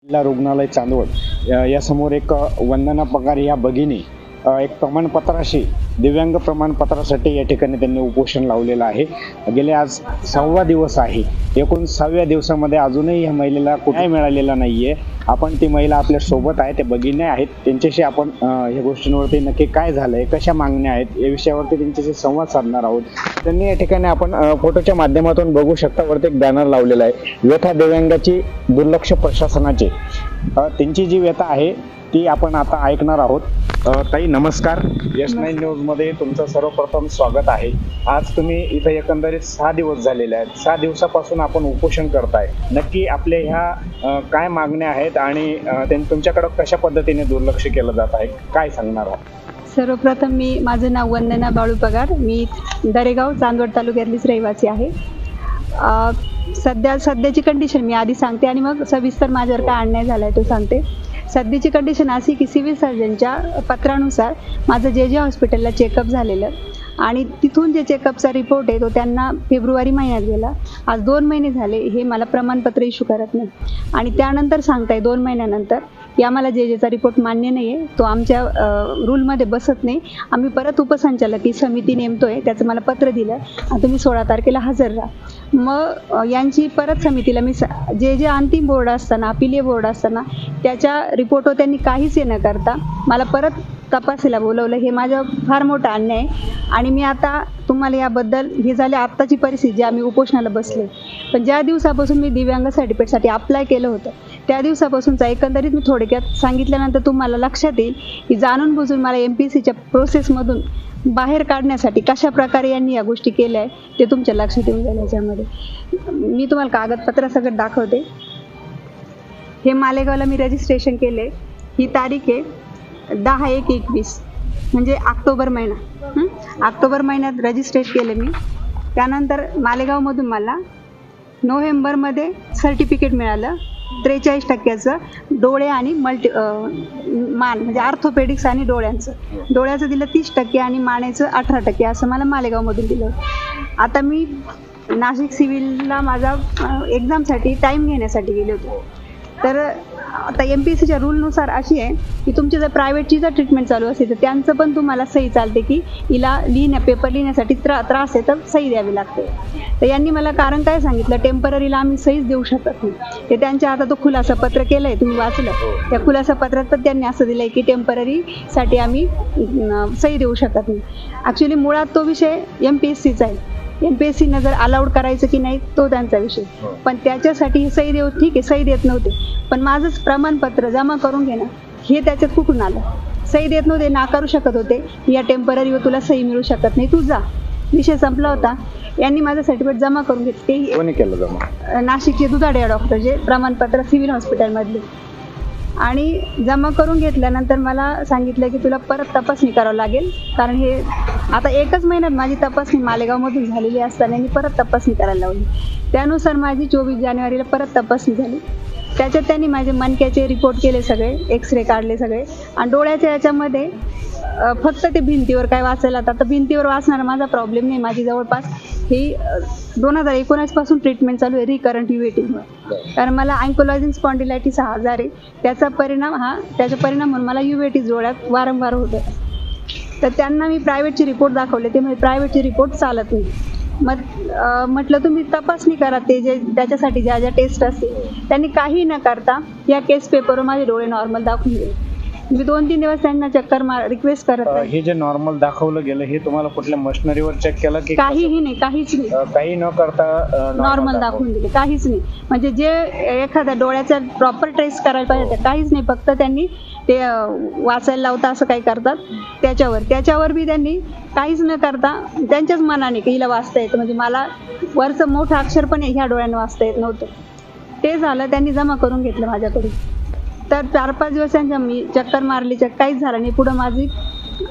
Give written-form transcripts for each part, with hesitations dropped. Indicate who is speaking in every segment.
Speaker 1: जिल्हा रुग्णालय चांदवड यासमोर एक वंदना पगार या भगिनी एक प्रमाणपत्राशी दिव्यांग प्रमाणपत्रासाठी या ठिकाणी त्यांनी उपोषण लावलेलं आहे। गेले आज 6वा दिवस आहे। एकूण 6व्या दिवसामध्ये अजूनही या महिलेला कुठे मिळालेला नाहीये। आपण ती महिला आपल्या सोबत आहे, ते भगिनी आहेत, त्यांच्याशी आपण या गोष्टींवरती नक्की काय झालंय, कशा मागण्या आहेत या विषयावरती त्यांच्याशी संवाद साधणार आहोत। त्यांनी या ठिकाणी आपण फोटोच्या माध्यमातून बघू शकता, वरती एक बॅनर लावलेला आहे, व्यथा दिव्यांगाची दुर्लक्ष प्रशासनाचे। त्यांची जी व्यथा आहे ती आपण आता ऐकणार आहोत। ताई नमस्कार, यश9 न्यूज मध्ये तुमचं सर्वप्रथम स्वागत आहे। आज तुम्ही इथे एकंदरीत 6 दिवस झालेले आहेत। 6 दिवसापासून आपण उपोषण करताय, नक्की आपल्या ह्या काय मागण्या आहेत आणि तुमच्याकडे कशा पद्धतीने दुर्लक्ष केलं जात आहे, काय सांगणार आहात?
Speaker 2: सर्वप्रथम माझं नाव वंदना बाळू पगार, मी दरेगाव चांदवड तालुक्यातलीच रहिवासी आहे। सध्याची कंडिशन मी आधी सांगते आणि मग सविस्तर माझ्यावर काय अन्याय झालाय तो सांगते। सध्याची कंडिशन अशी की सिव्हिल सर्जनच्या पत्रानुसार माझं जे हॉस्पिटलला चेकअप झालेलं आणि तिथून जे चेकअपचा रिपोर्ट आहे तो त्यांना फेब्रुवारी महिन्यात गेला। आज 2 महिने झाले हे मला प्रमाणपत्र इश्यू करत नाही आणि त्यानंतर सांगताय 2 महिन्यानंतर की आम्हाला जेचा रिपोर्ट मान्य नाही आहे, तो आमच्या रूलमध्ये बसत नाही। आम्ही परत उपसंचालक समिती नेमतोय, त्याचं मला पत्र दिलं आणि तुम्ही 16 तारखेला हजर राहा। मग यांची परत समितीला मी जे अंतिम बोर्ड असताना, अपिलीय बोर्ड असताना त्याच्या रिपोर्टवर त्यांनी काहीच न करता मला परत तपासायला बोलवलं। हे माझं फार मोठा अन्याय आहे आणि मी आता तुम्हाला याबद्दल हे झाले आत्ताची परिस्थिती, जे आम्ही उपोषणाला बसले। पण ज्या दिवसापासून मी दिव्यांग सर्टिफिकेटसाठी अप्लाय केलं होतं त्या दिवसापासूनचा एकंदरीत मी थोडक्यात सांगितल्यानंतर तुम्हाला लक्षात येईल की जाणून बुजून मला MPSCच्या प्रोसेसमधून बाहेर काढण्यासाठी कशा प्रकारे यांनी या गोष्टी केल्या आहे ते तुमच्या लक्षात येऊन जाईल। याच्यामध्ये मी तुम्हाला कागदपत्र सगळं दाखवते। हे मालेगावला मी रजिस्ट्रेशन केले, ही तारीख आहे 10/1/21 म्हणजे ऑक्टोबर महिना। ऑक्टोबर महिन्यात रजिस्ट्रेट केलं मी। त्यानंतर मालेगावमधून मला नोव्हेंबरमध्ये सर्टिफिकेट मिळालं 43% डोळे आणि मान म्हणजे ऑर्थोपेडिक्स आणि डोळ्याचं दिलं 30% आणि मानेचं 18% असं मला मालेगावमधून दिलं। आता मी नाशिक सिव्हिलला माझा एक्झामसाठी टाईम घेण्यासाठी गेले होते। तर आता MPSCच्या रूलनुसार अशी आहे की तुमची जर प्रायव्हेटची जर ट्रीटमेंट चालू असेल तर त्यांचं पण तुम्हाला सही चालते की हिला पेपर लिहिण्यासाठी त्रास आहे तर सही द्यावी लागते। तर यांनी मला कारण काय सांगितलं, टेम्पररीला आम्ही सहीच देऊ शकत नाही। ते त्यांच्या आता तो खुलासा पत्र केलं आहे, तुम्ही वाचलं, त्या खुलासा पत्रात पण त्यांनी असं दिलं आहे की टेम्पररीसाठी आम्ही सही देऊ शकत नाही। ॲक्च्युली मुळात तो विषय MPSCचा आहे, MPSCनं जर अलाउड करायचं की नाही तो त्यांचा विषय, पण त्याच्यासाठी सही देऊ, ठीक आहे सही देत नव्हते, पण माझंच प्रमाणपत्र जमा करून घेणं हे त्याच्यात कुठून आलं? सही देत नव्हते, नाकारू शकत होते, या टेम्पररीवर तुला सही मिळू शकत नाही, तू जा, विषय संपला होता। यांनी माझं सर्टिफिकेट जमा करून घेतले।
Speaker 1: कोणी केलं जमा?
Speaker 2: नाशिकचे दुधाडे डॉक्टर, जे प्रमाणपत्र सिव्हिल हॉस्पिटलमधले, आणि जमा करून घेतल्यानंतर मला सांगितलं की तुला परत तपासणी करावं लागेल, कारण हे आता 1च महिन्यात माझी तपासणी मालेगावमधून झालेली असताना मी परत तपासणी करायला लावली। त्यानुसार माझी 24 जानेवारीला परत तपासणी झाली। त्याच्यात त्यांनी माझे मणक्याचे रिपोर्ट केले, सगळे एक्सरे काढले सगळे, आणि डोळ्याच्या याच्यामध्ये फक्त ते भिंतीवर काय वाचायला आता भिंतीवर वाचणारा माझा प्रॉब्लेम नाही। माझी जवळपास ही 2019 पासून ट्रीटमेंट चालू आहे रिकरंट UVT, कारण मला अँकोलॉजिंग स्पॉन्डिलायटिस हा आजार आहे, त्याचा परिणाम म्हणून मला UVT डोळ्यात वारंवार होतं। तर त्यांना मी प्रायव्हेटचे रिपोर्ट दाखवले, ते म्हणजे प्रायव्हेटचे रिपोर्ट चालत नाही। मग म्हटलं तुम्ही तपासणी करा, ते जे त्याच्यासाठी ज्या टेस्ट असतील, त्यांनी काही न करता या केस पेपरवर माझे डोळे नॉर्मल दाखवून दिले। मी 2-3 दिवस त्यांना चक्कर रिक्वेस्ट करत
Speaker 1: हे जे नॉर्मल दाखवलं गेलं हे तुम्हाला कुठल्या मशिनरीवर चेक केलं की?
Speaker 2: काहीही नाही, काहीच नाही,
Speaker 1: काही न करता
Speaker 2: नॉर्मल दाखवून दिले, काहीच नाही। म्हणजे जे एखाद्या डोळ्याचा प्रॉपर ट्रेस करायला पाहिजे काहीच नाही, फक्त त्यांनी ते वाचायला लावता असं काही करतात त्याच्यावर बी त्यांनी काहीच न करता त्यांच्याच मनाने की हिला वाचता येतं, म्हणजे मला वरचं मोठं अक्षर पण ह्या डोळ्यानं वाचता येत नव्हतं। ते झालं, त्यांनी जमा करून घेतलं माझ्याकडून। तर 4-5 दिवस त्यांच्या मी चक्कर मारली, काहीच झालं नाही। पुढं माझी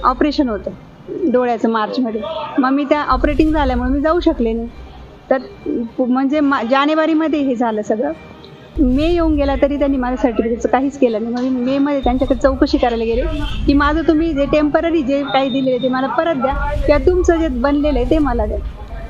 Speaker 2: ऑपरेशन होतं डोळ्याचं मार्चमध्ये, मग मी त्या ऑपरेटिंग झाल्यामुळे मी जाऊ शकले नाही। तर म्हणजे जानेवारीमध्ये हे झालं सगळं। मे येऊन गेला तरी त्यांनी माझ्या सर्टिफिकेटचं काहीच केलं नाही। मग मी मेमध्ये त्यांच्याकडे चौकशी करायला गेले की माझं तुम्ही जे टेम्पररी जे काही दिलेलं ते मला परत द्या, किंवा तुमचं जे बनलेलं आहे ते मला द्या।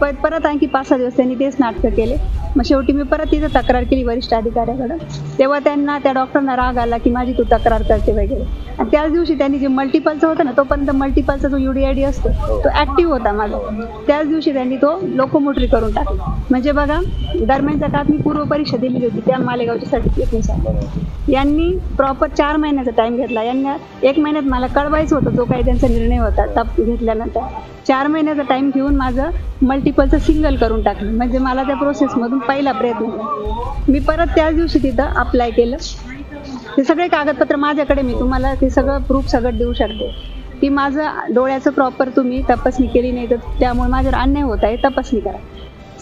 Speaker 2: परत आणखी 5-6 दिवस त्यांनी तेच नाटकं केले. मग शेवटी मी परत तिथं तक्रार केली वरिष्ठ अधिकाऱ्याकडं. तेव्हा त्यांना त्या डॉक्टरांना राग आला की माझी तू तक्रार करते वगैरे. आणि त्याच दिवशी त्यांनी जे मल्टिपलचं होतं ना, तोपर्यंत मल्टिपलचा जो UDID असतो तो ॲक्टिव्ह होता माझा. त्याच दिवशी त्यांनी तो लोकोमोटरी करून टाकला. म्हणजे बघा, दरम्यानच्या काळात मी पूर्व परीक्षा दिलेली होती त्या मालेगावच्या सर्टिफिकेटनुसार. यांनी प्रॉपर 4 महिन्याचा टाईम घेतला. यांना 1 महिन्यात मला कळवायचं होतं जो काही त्यांचा निर्णय होता टप घेतल्यानंतर. 4 महिन्याचा टाईम घेऊन माझं मल्टिपलचं सिंगल करून टाकलं. म्हणजे मला त्या प्रोसेसमधून पहिला प्रयत्न झाला. मी परत त्याच दिवशी तिथं अप्लाय केलं. ते सगळे कागदपत्र माझ्याकडे, मी तुम्हाला ते सगळं प्रूफ सगळं देऊ शकते की माझं डोळ्याचं प्रॉपर तुम्ही तपासणी केली नाही तर त्यामुळे माझ्यावर अन्याय होत आहे, तपासणी करा.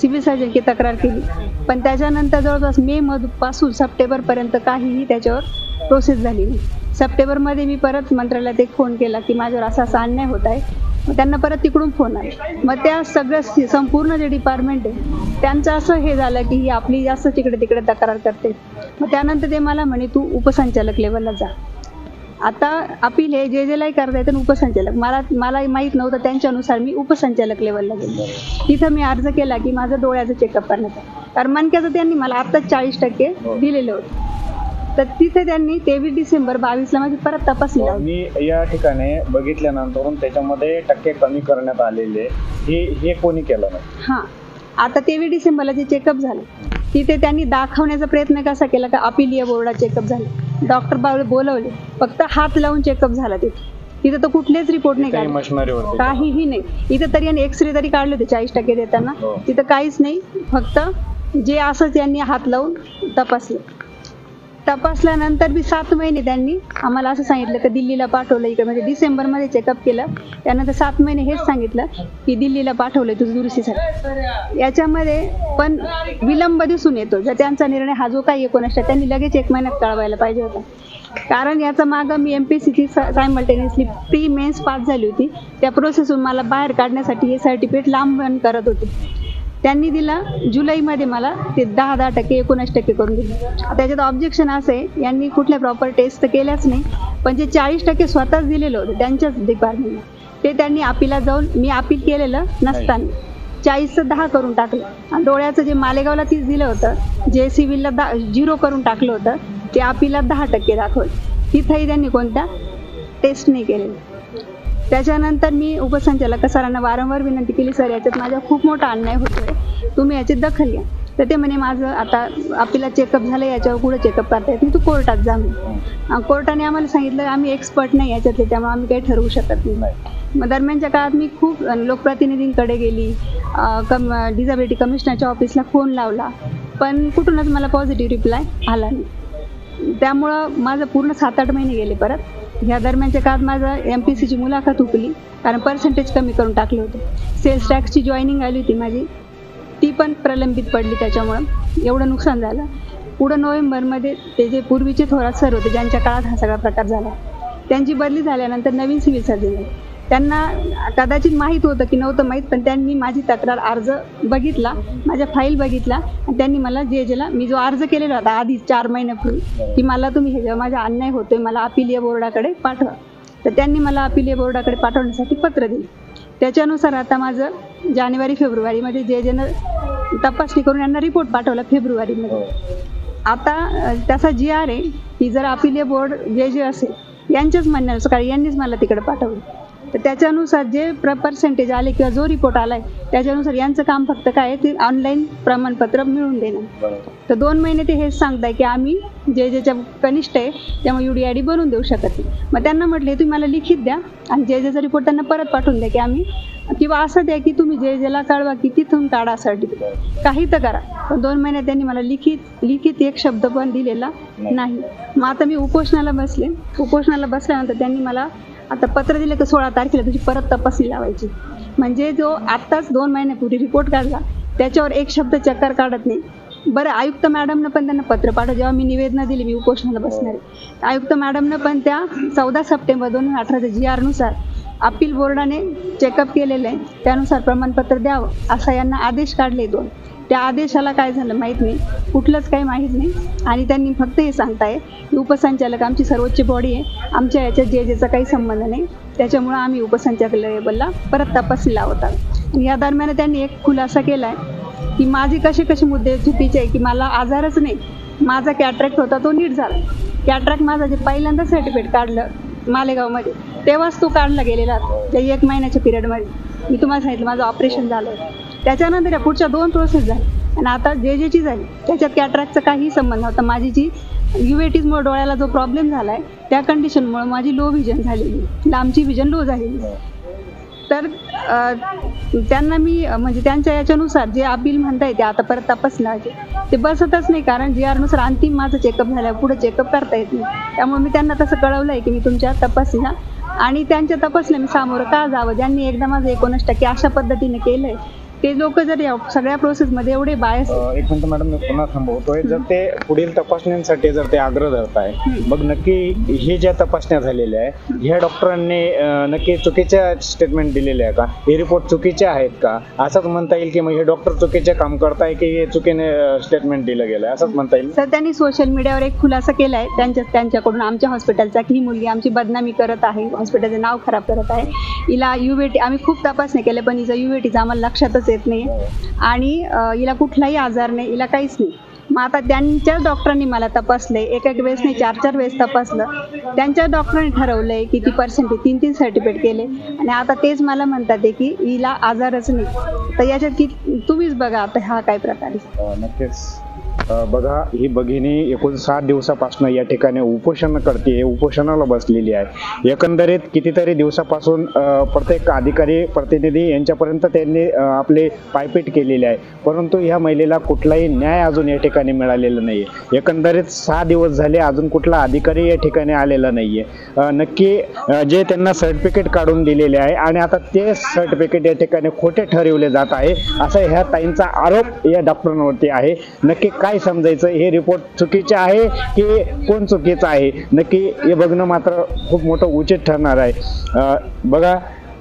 Speaker 2: सिव्हिल सर्जनची तक्रार केली. पण त्याच्यानंतर जवळपास मे पासून सप्टेंबरपर्यंत काहीही त्याच्यावर प्रोसेस झाली नाही. सप्टेंबरमध्ये मी परत मंत्रालयात एक फोन केला की माझ्यावर असा असा अन्याय होत आहे. मग त्यांना परत तिकडून फोन आला. मग त्या सगळं संपूर्ण जे डिपार्टमेंट आहे त्यांचं असं हे झालं की ही आपली जास्त तिकडे तिकडे तक्रार करते. मग त्यानंतर ते मला म्हणे तू उपसंचालक लेवलला जा. आता अपील हे जेलाही करता येतं उपसंचालक, मला माहीत नव्हतं. त्यांच्यानुसार मी उपसंचालक लेवलला गेले. तिथं मी अर्ज केला की माझं डोळ्याचं चेकअप करण्याचा, कारण मणक्याचं त्यांनी मला आत्ताच 40% दिलेलं होतं. तर तिथे त्यांनी 23 डिसेंबर 22ला माझी परत तपासणी लावली.
Speaker 1: मी या ठिकाणी बघितल्यानंतर त्याच्यामध्ये टक्के कमी करण्यात आलेले हे कोणी केलं नाही?
Speaker 2: हां, आता 23 डिसेंबरला जे चेकअप झालं तिथे त्यांनी दाखवण्याचा प्रयत्न कसा केला का अपिलीय बोर्डा चेकअप झालं, डॉक्टर बोलवले, फक्त हात लावून चेकअप झाला. तिथं तर कुठलेच रिपोर्ट नाही काढले, काहीही नाही. इथं तरी यांनी एक्सरे तरी काढले होते 40% देताना. तिथं काहीच नाही, फक्त जे असंच यांनी हात लावून तपासल्यानंतर बी 7 महिने त्यांनी आम्हाला असं सांगितलं की दिल्लीला पाठवलं इकडे. म्हणजे डिसेंबरमध्ये चेकअप केलं, त्यानंतर 7 महिने हेच सांगितलं की दिल्लीला पाठवलंय तुझं दुरुस्तीसाठी. याच्यामध्ये पण विलंब दिसून येतो. जर त्यांचा निर्णय हा जो काही 19 त्यांनी लगेच 1 महिन्यात कळवायला पाहिजे होता. कारण याचा मागं मी MPSCची सायमल्टेनियसली प्री मेन्स पास झाली होती. त्या प्रोसेसहून मला बाहेर काढण्यासाठी हे सर्टिफिकेट लांबण करत होते. त्यांनी दिला जुलैमध्ये मला ते 10% 19% करून दिले. त्याच्यात ऑब्जेक्शन असं आहे, यांनी कुठल्या प्रॉपर टेस्ट केल्याच नाही, पण जे 40% स्वतःच दिलेलं होतं त्यांच्याच डिपार्टमेंटला ते त्यांनी अपिला जाऊन, मी अपील केलेलं नसताना 40चं 10 करून टाकलं. आणि डोळ्याचं जे मालेगावला 30 दिलं होतं, जे सिव्हिलला 0 करून टाकलं होतं, ते अपिला 10% दाखवलं. तिथंही त्यांनी कोणत्या टेस्ट नाही केलेलं. त्याच्यानंतर मी उपसंचालक सरांना वारंवार विनंती केली, सर याच्यात माझा खूप मोठा अन्याय होतोय, तुम्ही याची दखल घ्या. तर ते म्हणे माझं आता आपल्याला चेकअप झालं, याच्यावर पुढे चेकअप करता येत नाही, तू कोर्टात जा. कोर्टाने आम्हाला सांगितलं आम्ही एक्सपर्ट नाही याच्यातले, त्यामुळे आम्ही काही ठरवू शकत नाही. मग दरम्यानच्या काळात मी खूप लोकप्रतिनिधींकडे गेली, डिझॅबिलिटी कमिशनरच्या ऑफिसला फोन लावला, पण कुठूनच मला पॉझिटिव्ह रिप्लाय आला नाही. त्यामुळं माझं पूर्ण 7-8 महिने गेले. परत ह्या दरम्यानच्या काळात माझं MPSCची मुलाखत हुकली, कारण पर्सेंटेज कमी करून टाकलं होतं. सेल्स टॅक्सची जॉईनिंग आली होती माझी, ती पण प्रलंबित पडली. त्याच्यामुळं एवढं नुकसान झालं. पुढं नोव्हेंबरमध्ये ते जे पूर्वीचे थोरात सर होते, ज्यांच्या काळात हा सगळा प्रकार झाला, त्यांची बदली झाल्यानंतर नवीन सिव्हिल सर्जन झाले. त्यांना कदाचित माहीत होतं की नव्हतं माहीत, पण त्यांनी माझी तक्रार अर्ज बघितला, माझ्या फाईल बघितला, आणि त्यांनी मला जेला मी जो अर्ज केलेला होता आधी 4 महिन्यापूर्वी की मला तुम्ही हे माझा अन्याय होतोय, मला अपिलीय बोर्डाकडे पाठवा, तर त्यांनी मला अपिलीय बोर्डाकडे पाठवण्यासाठी पत्र दिले. त्याच्यानुसार आता माझं जानेवारी-फेब्रुवारीमध्ये जेनं तपासणी करून यांना रिपोर्ट पाठवला फेब्रुवारीमध्ये. आता त्याचा GR आहे की जर अपिलीय बोर्ड जे असेल यांच्याच म्हणण्यानुसार, कारण यांनीच मला तिकडे पाठवलं, तर त्याच्यानुसार जे पर्सेंटेज आले किंवा जो रिपोर्ट आलाय त्याच्यानुसार यांचं काम फक्त काय आहे ते ऑनलाईन प्रमाणपत्र मिळवून देणं. तर 2 महिने ते हेच सांगताय की आम्ही जे कनिष्ठ आहे त्यामुळे UDID बनवून देऊ शकत नाही. मग त्यांना म्हटले तुम्ही मला लिखित द्या आणि जेचा रिपोर्ट त्यांना परत पाठवून द्या की आम्ही, किंवा असं द्या की तुम्ही जेला कळवा की तिथून काढा सर्टिफिकेट, काही तर करा. पण 2 महिन्यात त्यांनी मला लिखित एक शब्द पण दिलेला नाही. मग आता मी उपोषणाला बसले. उपोषणाला बसल्यानंतर त्यांनी मला आता पत्र दिलं की 16 तारखेला तुझी परत तपासणी लावायची. म्हणजे जो आत्ताच 2 महिन्यापूर्वी रिपोर्ट काढला त्याच्यावर एक शब्द चक्कर काढत नाही. बरं, आयुक्त मॅडमनं पण त्यांना पत्र पाठवलं. जेव्हा मी निवेदनं दिली मी उपोषणाला बसणारे, आयुक्त मॅडमनं पण त्या 14 सप्टेंबर 2018च्या GR नुसार अपील बोर्डाने चेकअप केलेलं आहे, त्यानुसार प्रमाणपत्र द्यावं असा यांना आदेश काढले 2. त्या आदेशाला काय झालं माहीत नाही, कुठलंच काही माहीत नाही. आणि त्यांनी फक्त हे सांगताय की उपसंचालक आमची सर्वोच्च बॉडी आहे, आमच्या याच्यात जेचा काही संबंध नाही, त्याच्यामुळं आम्ही उपसंचालक लेवलला परत तपासणी लावत आहोत. आणि या दरम्यान त्यांनी एक खुलासा केलाय की माझे कसे मुद्दे चुकीचे आहे, की मला आजारच नाही, माझा कॅट्रॅक्ट होता तो नीट झाला. कॅट्रॅक्ट माझा जे पहिल्यांदा सर्टिफिकेट काढलं मालेगावमध्ये तेव्हाच तो काढला गेलेला त्या 1 महिन्याच्या पिरियडमध्ये. मी तुम्हाला सांगितलं माझं ऑपरेशन झालं, त्याच्यानंतर या पुढच्या 2 प्रोसेस झाल्या आणि आता जे झाली त्याच्यात कॅट्रॅक्टचा काहीही संबंध नव्हता. माझी जी युवेटीजमुळे डोळ्याला जो प्रॉब्लेम झालाय त्या कंडिशनमुळे माझी लो व्हिजन झालेली, लांबची व्हिजन लो झालेली. तर त्यांना मी म्हणजे त्यांच्या याच्यानुसार जे अपील म्हणताय ते आता परत तपासणार ते बसतच नाही, कारण GR नुसार अंतिम माझं चेकअप झाल्यावर पुढे चेकअप करता येत नाही. त्यामुळे मी त्यांना तसं कळवलंय की मी तुमच्या तपासण्या आणि त्यांच्या तपासण्या मी सामोरं का जावं. ज्यांनी एकदा माझं 19% अशा पद्धतीने केलंय ते लोक जर या सगळ्या प्रोसेसमध्ये एवढे बायस.
Speaker 1: एक मिनिट मॅडम, मी पुन्हा थांबवतोय. जर ते पुढील तपासण्यांसाठी जर ते आग्रह धरताय, मग नक्की हे ज्या तपासण्या झालेल्या आहे ह्या डॉक्टरांनी नक्की चुकीच्या स्टेटमेंट दिलेले आहे का, हे रिपोर्ट चुकीचे आहेत का, असंच म्हणता येईल की मग हे डॉक्टर चुकीचे काम करताय की हे चुकीने स्टेटमेंट दिलं गेलं असंच म्हणता येईल?
Speaker 2: सर, त्यांनी सोशल मीडियावर एक खुलासा केलाय त्यांच्याकडून आमच्या हॉस्पिटलचा की ही मुलगी आमची बदनामी करत आहे, हॉस्पिटलचं नाव खराब करत आहे, हिला युवेटी आम्ही खूप तपासणी केल्या पण हिचं युवेटीचं आम्हाला लक्षातच येत नाही आणि हिला कुठलाही आजार नाही, हिला काहीच नाही. मग आता त्यांच्याच डॉक्टरांनी मला तपासलंय, एक वेळेस नाही 4 वेळेस तपासलं. त्यांच्या डॉक्टरांनी ठरवलंय किती पर्सेंट 3 सर्टिफिकेट केले आणि आता तेच मला म्हणतात की हिला आजारच नाही. तर याच्यात की तुम्हीच बघा आता हा काय प्रकार आहे.
Speaker 1: नक्कीच बघा, ही भगिनी एकूण 7 दिवसापासून या ठिकाणी उपोषण करते, उपोषणाला बसलेली आहे. एकंदरीत कितीतरी दिवसापासून प्रत्येक अधिकारी प्रतिनिधी यांच्यापर्यंत त्यांनी आपले पायपीट केलेली आहे, परंतु ह्या महिलेला कुठलाही न्याय अजून या ठिकाणी मिळालेला नाहीये. एकंदरीत 6 दिवस झाले अजून कुठला अधिकारी या ठिकाणी आलेला नाहीये. नक्की जे त्यांना सर्टिफिकेट काढून दिलेले आहे आणि आता ते सर्टिफिकेट या ठिकाणी खोटे ठरवले जात आहे असा ह्या ताईंचा आरोप या डॉक्टरांवरती आहे. नक्की काय समजायचं, हे रिपोर्ट चुकीचे आहे की कोण चुकीचं आहे, नक्की हे बघणं मात्र खूप मोठं उचित ठरणार आहे. बघा,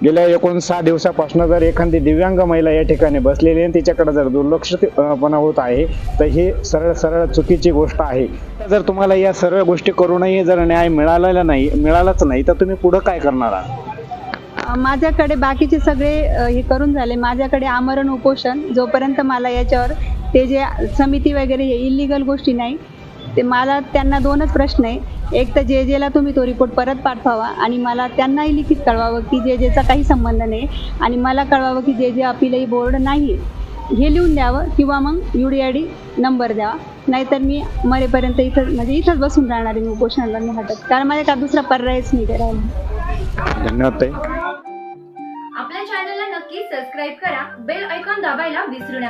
Speaker 1: गेल्या एकूण 6 दिवसापासून जर एखादी दिव्यांग महिला या ठिकाणी बसलेली आहे तिच्याकडे जर दुर्लक्षपणा होत आहे तर ही सरळ चुकीची गोष्ट आहे. जर तुम्हाला या सर्व गोष्टी करूनही जर न्याय मिळालाच नाही तर तुम्ही पुढे काय करणार आहात?
Speaker 2: माझ्याकडे बाकीचे सगळे हे करून झाले. माझ्याकडे आमरण उपोषण जोपर्यंत मला याच्यावर ते जे समिती वगैरे हे इलिगल गोष्टी नाही ते मला त्यांना 2च प्रश्न आहे. एक तर जे ला तुम्ही तो रिपोर्ट परत पाठवावा आणि मला त्यांनाही लिखित कळवावं की जेचा काही संबंध नाही आणि मला कळवावं की जे अपीलही बोर्ड नाही हे लिहून द्यावं किंवा मग UDID नंबर द्यावा. नाहीतर मी मरेपर्यंत इथंच बसून राहणार आहे. मी उपोषणाला नाही हटत, कारण माझ्या दुसरा पर्यायच नाही करायला.
Speaker 1: धन्यवाद ताई.
Speaker 3: आपल्या चॅनलला नक्की सबस्क्राईब करा, बेल आयकॉन दाबायला विसरू नका.